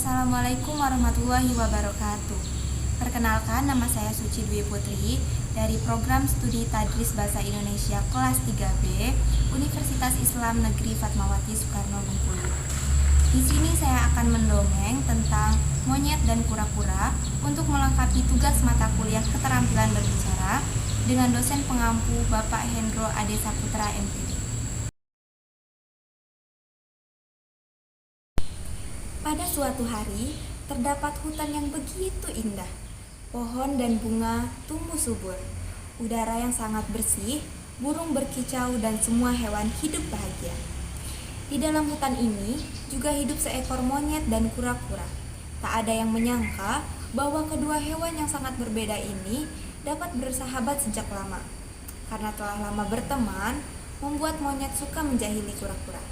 Assalamualaikum warahmatullahi wabarakatuh. Perkenalkan, nama saya Suci Dwi Putri dari Program Studi Tadris Bahasa Indonesia kelas 3B Universitas Islam Negeri Fatmawati Soekarno Bengkulu. Di sini saya akan mendongeng tentang monyet dan kura-kura untuk melengkapi tugas mata kuliah keterampilan berbicara dengan dosen pengampu Bapak Hendro Ade Saputra MPD. Pada suatu hari, terdapat hutan yang begitu indah. Pohon dan bunga tumbuh subur. Udara yang sangat bersih, burung berkicau dan semua hewan hidup bahagia. Di dalam hutan ini juga hidup seekor monyet dan kura-kura. Tak ada yang menyangka bahwa kedua hewan yang sangat berbeda ini dapat bersahabat sejak lama. Karena telah lama berteman, membuat monyet suka menjahili kura-kura.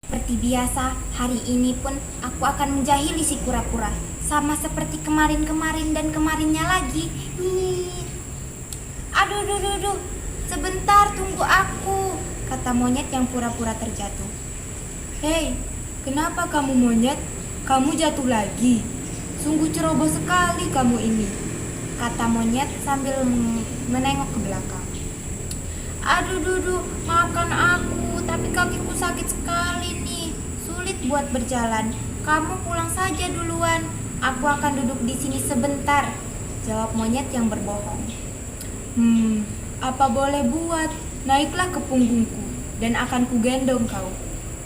Seperti biasa, hari ini pun aku akan menjahili si kura-kura, sama seperti kemarin-kemarin dan kemarinnya lagi. Aduh, sebentar tunggu aku, kata monyet yang pura-pura terjatuh. Hei, kenapa kamu monyet? Kamu jatuh lagi. Sungguh ceroboh sekali kamu ini, kata monyet sambil menengok ke belakang. Aduh, maafkan aku, tapi kakiku sakit sekali nih. Sulit buat berjalan. Kamu pulang saja duluan. Aku akan duduk di sini sebentar, jawab monyet yang berbohong. Apa boleh buat? Naiklah ke punggungku dan akan kugendong kau.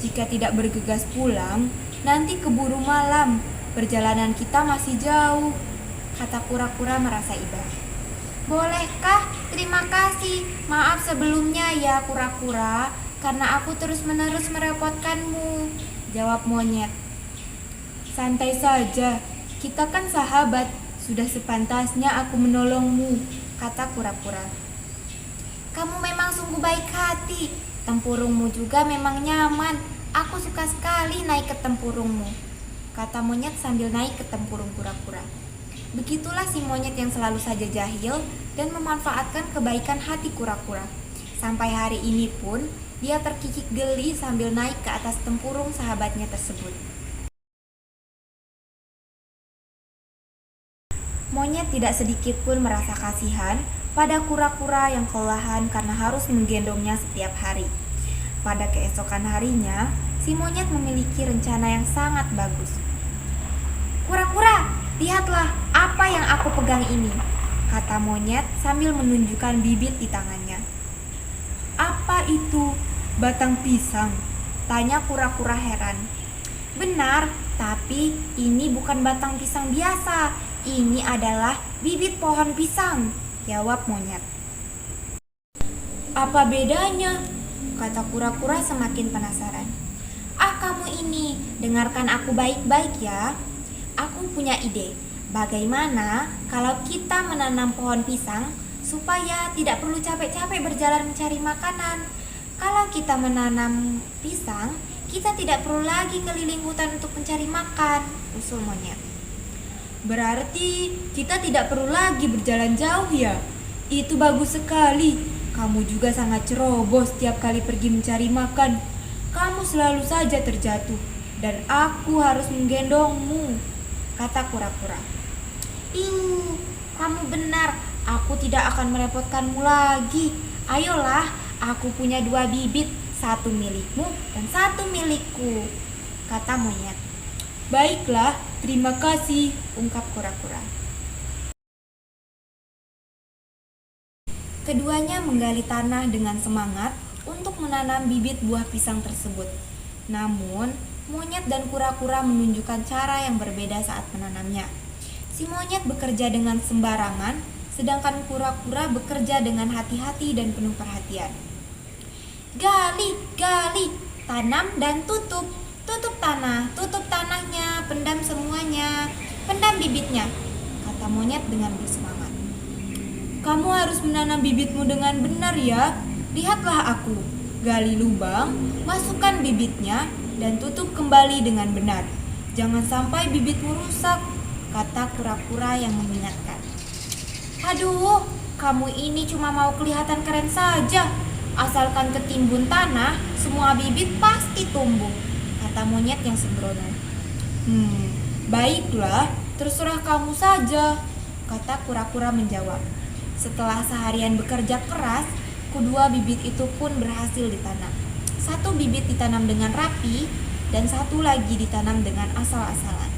Jika tidak bergegas pulang, nanti keburu malam. Perjalanan kita masih jauh, kata kura-kura merasa iba. Bolehkah? Terima kasih. Maaf sebelumnya ya kura-kura, karena aku terus-menerus merepotkanmu, jawab monyet. Santai saja, kita kan sahabat. Sudah sepantasnya aku menolongmu, kata kura-kura. Kamu memang sungguh baik hati. Tempurungmu juga memang nyaman. Aku suka sekali naik ke tempurungmu, kata monyet sambil naik ke tempurung kura-kura. Begitulah si monyet yang selalu saja jahil dan memanfaatkan kebaikan hati kura-kura. Sampai hari ini pun dia terkikik geli sambil naik ke atas tempurung sahabatnya tersebut. Monyet tidak sedikit pun merasa kasihan pada kura-kura yang kelelahan karena harus menggendongnya setiap hari. Pada keesokan harinya, si monyet memiliki rencana yang sangat bagus. Kura-kura, lihatlah apa yang aku pegang ini, kata monyet sambil menunjukkan bibit di tangannya. Apa itu? Batang pisang? Tanya kura-kura heran. Benar, tapi ini bukan batang pisang biasa. Ini adalah bibit pohon pisang, jawab monyet. Apa bedanya? Kata kura-kura semakin penasaran. Kamu ini, dengarkan aku baik-baik ya. Aku punya ide. Bagaimana kalau kita menanam pohon pisang supaya tidak perlu capek-capek berjalan mencari makanan? Kalau kita menanam pisang, kita tidak perlu lagi keliling hutan untuk mencari makan, usul monyet. Berarti kita tidak perlu lagi berjalan jauh ya? Itu bagus sekali. Kamu juga sangat ceroboh setiap kali pergi mencari makan. Kamu selalu saja terjatuh dan aku harus menggendongmu, kata kura-kura. Kamu benar. Aku tidak akan merepotkanmu lagi. Ayolah, aku punya 2 bibit, 1 milikmu dan 1 milikku, kata monyet. Baiklah, terima kasih, ungkap kura-kura. Keduanya menggali tanah dengan semangat untuk menanam bibit buah pisang tersebut. Namun, monyet dan kura-kura menunjukkan cara yang berbeda saat menanamnya. Si monyet bekerja dengan sembarangan, sedangkan kura-kura bekerja dengan hati-hati dan penuh perhatian. Gali, tanam dan tutup. Tutup tanah, tutup tanahnya, pendam semuanya, pendam bibitnya, kata monyet dengan bersemangat. Kamu harus menanam bibitmu dengan benar ya. Lihatlah aku, gali lubang, masukkan bibitnya, dan tutup kembali dengan benar. Jangan sampai bibitmu rusak, kata kura-kura yang mengingatkan. Aduh, kamu ini cuma mau kelihatan keren saja. Asalkan ketimbun tanah, semua bibit pasti tumbuh, kata monyet yang sembrono. Baiklah, terserah kamu saja, kata kura-kura menjawab. Setelah seharian bekerja keras, kedua bibit itu pun berhasil ditanam. Satu bibit ditanam dengan rapi, dan satu lagi ditanam dengan asal-asalan.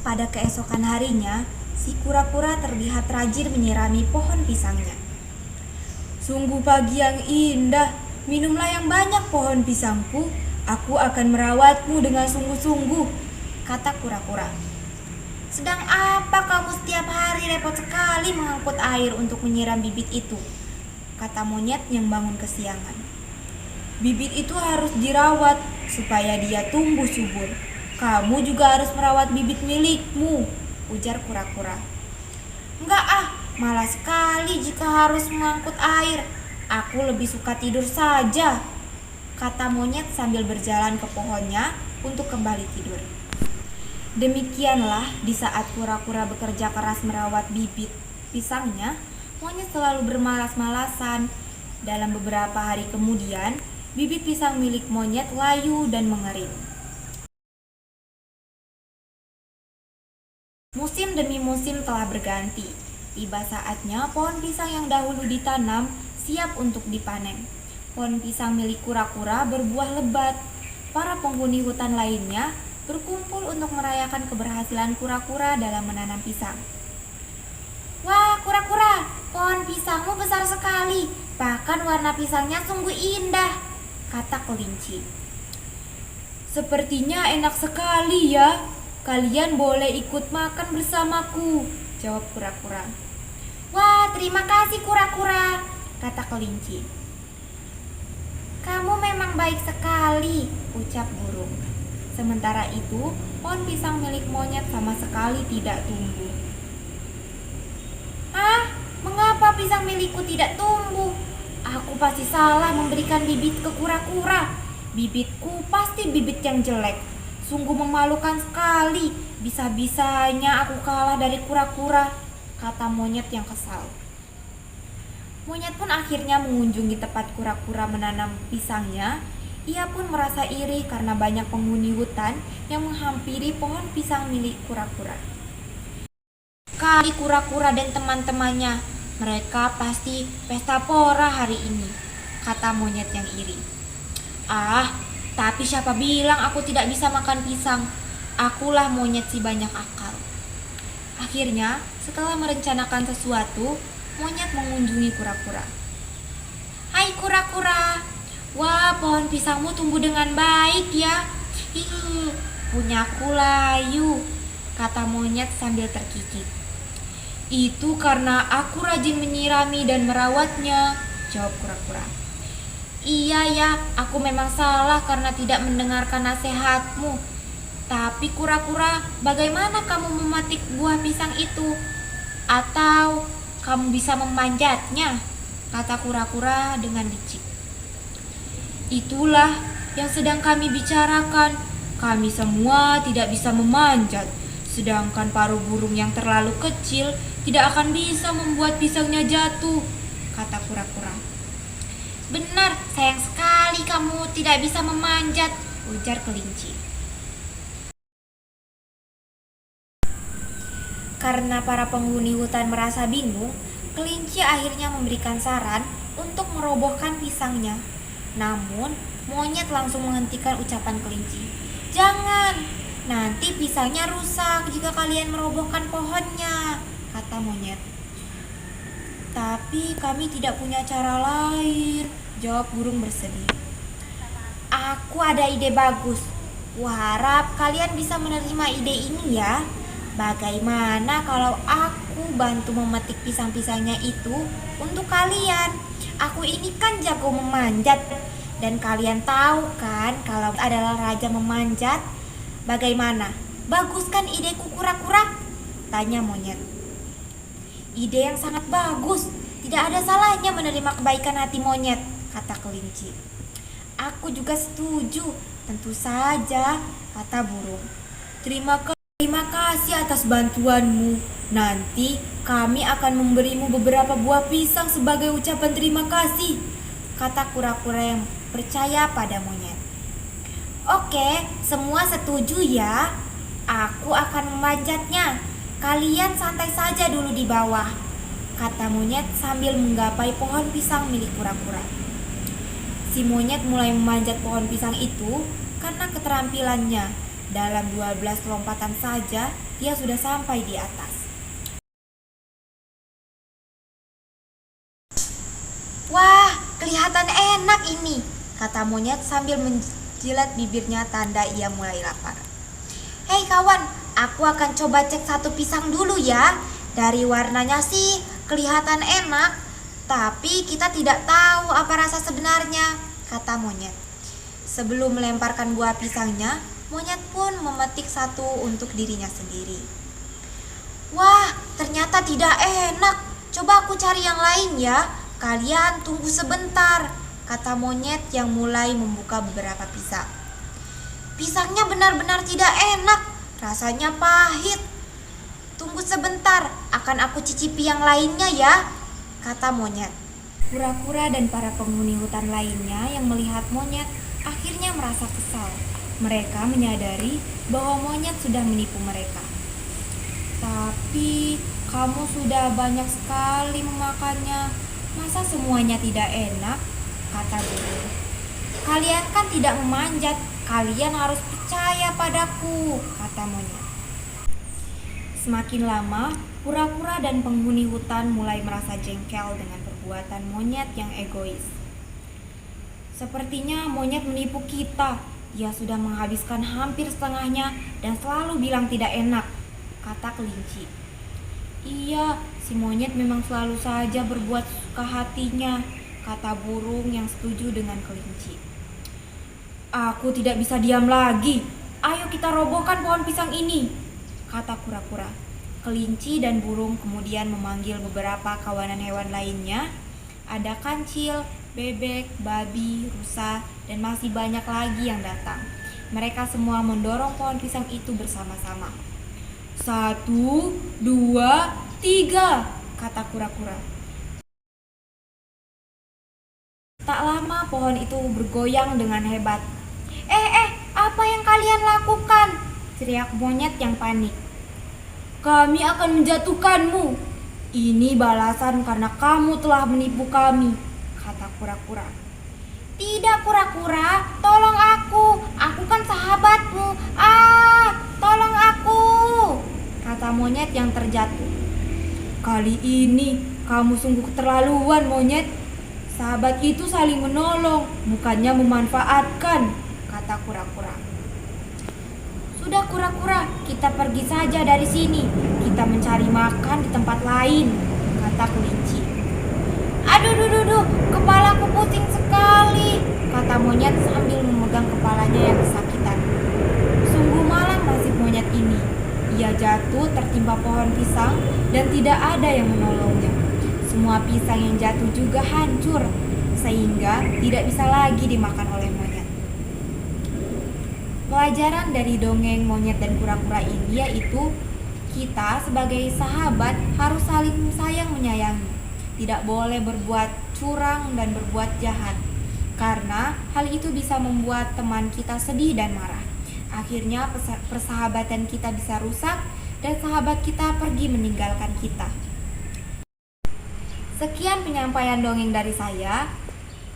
Pada keesokan harinya, si kura-kura terlihat rajin menyirami pohon pisangnya. Sungguh pagi yang indah, minumlah yang banyak pohon pisangku, aku akan merawatmu dengan sungguh-sungguh, kata kura-kura. Sedang apa kamu setiap hari repot sekali mengangkut air untuk menyiram bibit itu, kata monyet yang bangun kesiangan. Bibit itu harus dirawat supaya dia tumbuh subur. Kamu juga harus merawat bibit milikmu, ujar kura-kura. Enggak malas sekali jika harus mengangkut air. Aku lebih suka tidur saja, kata monyet sambil berjalan ke pohonnya untuk kembali tidur. Demikianlah di saat kura-kura bekerja keras merawat bibit pisangnya, monyet selalu bermalas-malasan. Dalam beberapa hari kemudian, bibit pisang milik monyet layu dan mengering. Musim demi musim telah berganti. Tiba saatnya pohon pisang yang dahulu ditanam siap untuk dipanen. Pohon pisang milik kura-kura berbuah lebat. Para penghuni hutan lainnya berkumpul untuk merayakan keberhasilan kura-kura dalam menanam pisang. Wah, kura-kura, pohon pisangmu besar sekali. Bahkan warna pisangnya sungguh indah, kata kelinci. Sepertinya enak sekali ya. Kalian boleh ikut makan bersamaku, jawab kura-kura. Wah, terima kasih kura-kura, kata kelinci. Kamu memang baik sekali, ucap burung. Sementara itu, pohon pisang milik monyet sama sekali tidak tumbuh. Mengapa pisang milikku tidak tumbuh? Aku pasti salah memberikan bibit ke kura-kura. Bibitku pasti bibit yang jelek. Sungguh memalukan sekali, bisa-bisanya aku kalah dari kura-kura, kata monyet yang kesal. Monyet pun akhirnya mengunjungi tempat kura-kura menanam pisangnya. Ia pun merasa iri karena banyak penghuni hutan yang menghampiri pohon pisang milik kura-kura. Kali kura-kura dan teman-temannya, mereka pasti pesta pora hari ini, kata monyet yang iri. Tapi siapa bilang aku tidak bisa makan pisang? Akulah monyet si banyak akal. Akhirnya, setelah merencanakan sesuatu, monyet mengunjungi kura-kura. Hai kura-kura, wah pohon pisangmu tumbuh dengan baik ya. Punyaku layu, kata monyet sambil terkikik. Itu karena aku rajin menyirami dan merawatnya, jawab kura-kura. Iya ya, aku memang salah karena tidak mendengarkan nasihatmu. Tapi kura-kura, bagaimana kamu memetik buah pisang itu? Atau kamu bisa memanjatnya? Kata kura-kura dengan licik. Itulah yang sedang kami bicarakan. Kami semua tidak bisa memanjat. Sedangkan paruh burung yang terlalu kecil tidak akan bisa membuat pisangnya jatuh, kata kura-kura. Benar, sayang sekali kamu tidak bisa memanjat, ujar kelinci. Karena para penghuni hutan merasa bingung, kelinci akhirnya memberikan saran untuk merobohkan pisangnya. Namun, monyet langsung menghentikan ucapan kelinci. Jangan, nanti pisangnya rusak jika kalian merobohkan pohonnya, kata monyet. Tapi kami tidak punya cara lain, jawab burung bersedih. Aku ada ide bagus. Kuharap kalian bisa menerima ide ini ya. Bagaimana kalau aku bantu memetik pisang-pisangnya itu untuk kalian? Aku ini kan jago memanjat. Dan kalian tahu kan kalau adalah raja memanjat. Bagaimana? Bagus kan ideku kura-kura? Tanya monyet. Ide yang sangat bagus. Tidak ada salahnya menerima kebaikan hati monyet, kata kelinci. Aku juga setuju. Tentu saja, kata burung. Terima kasih atas bantuanmu. Nanti kami akan memberimu beberapa buah pisang sebagai ucapan terima kasih, kata kura-kura yang percaya pada monyet. Oke, semua setuju ya. Aku akan memanjatnya. Kalian santai saja dulu di bawah, kata monyet sambil menggapai pohon pisang milik kura-kura. Si monyet mulai memanjat pohon pisang itu karena keterampilannya. Dalam 12 lompatan saja, dia sudah sampai di atas. Wah, kelihatan enak ini, kata monyet sambil menjilat bibirnya tanda ia mulai lapar. Hei kawan, aku akan coba cek satu pisang dulu ya. Dari warnanya sih kelihatan enak, tapi kita tidak tahu apa rasa sebenarnya, kata monyet. Sebelum melemparkan buah pisangnya, monyet pun memetik satu untuk dirinya sendiri. Wah, ternyata tidak enak. Coba aku cari yang lain ya. Kalian tunggu sebentar, kata monyet yang mulai membuka beberapa pisang. Pisangnya benar-benar tidak enak, rasanya pahit. Tunggu sebentar, akan aku cicipi yang lainnya ya, kata monyet. Kura-kura dan para penghuni hutan lainnya yang melihat monyet akhirnya merasa kesal. Mereka menyadari bahwa monyet sudah menipu mereka. Tapi kamu sudah banyak sekali memakannya, masa semuanya tidak enak, kata burung. Kalian kan tidak memanjat, kalian harus percaya padaku, kata monyet. Semakin lama, kura-kura dan penghuni hutan mulai merasa jengkel dengan perbuatan monyet yang egois. Sepertinya monyet menipu kita. Dia sudah menghabiskan hampir setengahnya dan selalu bilang tidak enak, kata kelinci. Iya, si monyet memang selalu saja berbuat suka hatinya, kata burung yang setuju dengan kelinci. Aku tidak bisa diam lagi. Ayo kita robohkan pohon pisang ini, kata kura-kura. Kelinci dan burung kemudian memanggil beberapa kawanan hewan lainnya. Ada kancil, bebek, babi, rusa, dan masih banyak lagi yang datang. Mereka semua mendorong pohon pisang itu bersama-sama. 1, 2, 3, kata kura-kura. Tak lama pohon itu bergoyang dengan hebat. Apa yang kalian lakukan? Teriak monyet yang panik. Kami akan menjatuhkanmu. Ini balasan karena kamu telah menipu kami, kata kura-kura. Tidak kura-kura, tolong aku. Aku kan sahabatmu. Tolong aku, kata monyet yang terjatuh. Kali ini kamu sungguh keterlaluan, monyet. Sahabat itu saling menolong, bukannya memanfaatkan, kata kura-kura. Sudah kura-kura, kita pergi saja dari sini. Kita mencari makan di tempat lain, kata kelinci. Aduh, kepalaku pusing sekali, kata monyet sambil memegang kepalanya yang kesakitan. Sungguh malang nasib monyet ini. Ia jatuh tertimpa pohon pisang dan tidak ada yang menolongnya. Semua pisang yang jatuh juga hancur, sehingga tidak bisa lagi dimakan oleh monyet. Pelajaran dari dongeng monyet dan kura-kura ini yaitu kita sebagai sahabat harus saling sayang menyayangi. Tidak boleh berbuat curang dan berbuat jahat, karena hal itu bisa membuat teman kita sedih dan marah. Akhirnya persahabatan kita bisa rusak dan sahabat kita pergi meninggalkan kita. Sekian penyampaian dongeng dari saya.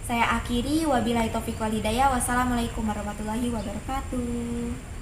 Saya akhiri, wabillahi taufiq wal hidayah. Wassalamualaikum warahmatullahi wabarakatuh.